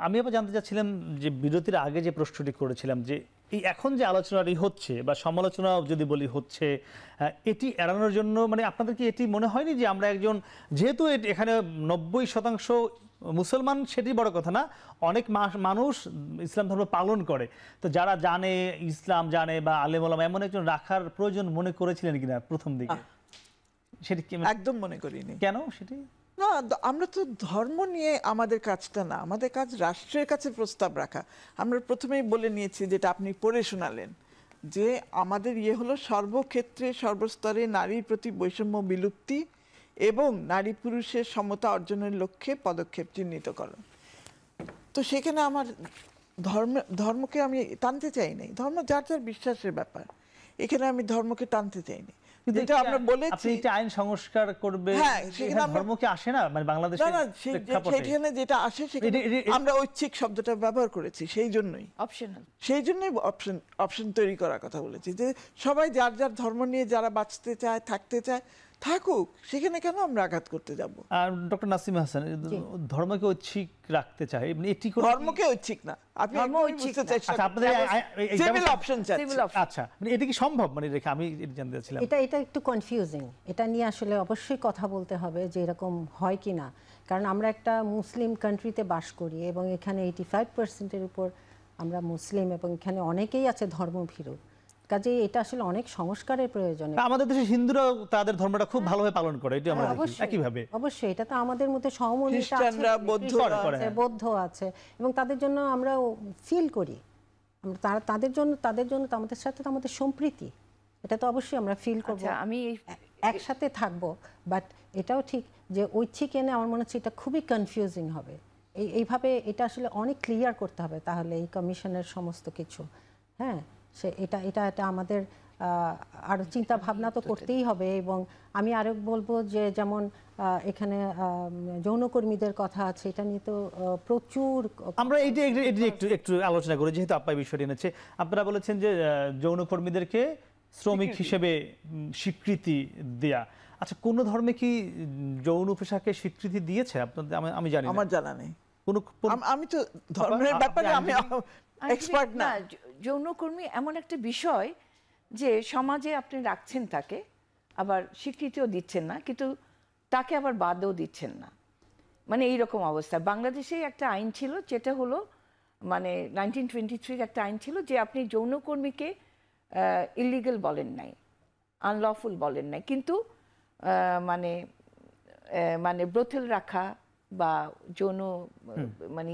আমি আবার জানতে চাচ্ছিলাম যে বিরতির আগে যে প্রশ্নটি করেছিলাম যে এই এখন যে আলোচনাটি হচ্ছে বা সমালোচনা যদি বলি হচ্ছে, এটি এড়ানোর জন্য মানে আপনাদের কি এটি মনে হয়নি যে আমরা একজন, যেহেতু এখানে 90% মুসলমান, সেটি বড় কথা না, অনেক মানুষ ইসলাম ধর্ম পালন করে, তো যারা জানে ইসলাম জানে বা আলেম ওলামা এমন একজন রাখার প্রয়োজন মনে করেছিলেন কিনা প্রথম দিকে? সেটি একদম মনে করিনি। কেন সেটি? না, আমরা তো ধর্ম নিয়ে আমাদের কাজটা না, আমাদের কাজ রাষ্ট্রের কাছে প্রস্তাব রাখা। আমরা প্রথমেই বলে নিয়েছি, যেটা আপনি পড়ে শোনালেন, যে আমাদের হলো সর্বক্ষেত্রে সর্বস্তরে নারীর প্রতি বৈষম্য বিলুপ্তি এবং নারী পুরুষের সমতা অর্জনের লক্ষ্যে পদক্ষেপ চিহ্নিতকরণ। তো সেখানে আমার ধর্মকে আমি টানতে চাই নাই। ধর্ম যার যার বিশ্বাসের ব্যাপার, এখানে আমি ধর্মকে টানতে চাইনি। যেটা আমরা বলেছি আইন সংস্কার করবে, সেখানে ধর্ম কি আসে না মানে বাংলাদেশে? না, সেখানে যেটা আসে সেখানে আমরা ঐচ্ছিক শব্দটা ব্যবহার করেছি, সেই জন্যই অপশন তৈরি করার কথা বলেছি, যে সবাই যার যার ধর্ম নিয়ে যারা বাঁচতে চায়, থাকতে চায়, থাকুক, সেখানে কেন আমরা আঘাত করতে যাব? আর ডক্টর নাসিমা হাসান, ধর্মকে ঐচ্ছিক রাখতে চায়, এটি ধর্মকে ঐচ্ছিক না, আপনি বুঝতে চাইছেন। আচ্ছা, মানে এটা কি সম্ভব? মানে রেখে আমি জানতে চাচ্ছিলাম, এটা একটু কনফিউজিং। এটা নিয়ে আসলে অবশ্যই কথা বলতে হবে যে এরকম হয় কি না, কারণ আমরা একটা মুসলিম কান্ট্রিতে বাস করি এবং এখানে 85%-এর উপর আমরা মুসলিম, এবং এখানে অনেকেই আছে ধর্মভীরু। কাজেই এটা আসলে অনেক সংস্কারের প্রয়োজন। আমাদের দেশে হিন্দুরাও তাদের ধর্মটা খুব ভালোভাবে পালন করে, এটা আমরা একইভাবে। অবশ্যই এটা তো আমাদের মধ্যে সহমর্মিতা আছে, বৌদ্ধ আছে, এবং তাদের জন্য আমরা ফিল করি, তাদের জন্য আমাদের সাথে তো আমাদের সম্প্রীতি, এটা তো অবশ্যই আমরা ফিল করব, আমি একসাথে থাকবো। বাট এটাও ঠিক যে ঐচ্ছিক এনে আমার মনে হচ্ছে এটা খুবই কনফিউজিং হবে। এইভাবে এটা আসলে অনেক ক্লিয়ার করতে হবে তাহলে এই কমিশনের সমস্ত কিছু। হ্যাঁ, এটা আমাদের আরো চিন্তা ভাবনা তো করতেই হবে। এবং আমি আরো বলবো যে যেমন এখানে যৌনকর্মীদের কথা আছে, এটা নিয়ে তো প্রচুর আমরা একটু আলোচনা করি, যেহেতু আপাই বিষয়টি এনেছে। আপনারা বলেছেন যে যৌনকর্মীদেরকে শ্রমিক হিসেবে স্বীকৃতি দেয়া। আচ্ছা, কোন ধর্মে কি যৌন পেশাকে স্বীকৃতি দিয়েছে আপনাদের? আমি জানি না, আমার জানা নেই। আমি তো ধর্মের ব্যাপারে আমি এক্সপার্ট না। যৌনকর্মী এমন একটা বিষয় যে সমাজে আপনি রাখছেন তাকে, আবার স্বীকৃতিও দিচ্ছেন না, কিন্তু তাকে আবার বাদও দিচ্ছেন না, মানে এইরকম অবস্থা। বাংলাদেশে একটা আইন ছিল, যেটা হলো মানে 1923 একটা আইন ছিল, যে আপনি যৌনকর্মীকে ইলিগাল বলেন নাই, আনলফুল বলেন নাই, কিন্তু মানে ব্রথেল রাখা বা যৌন মানে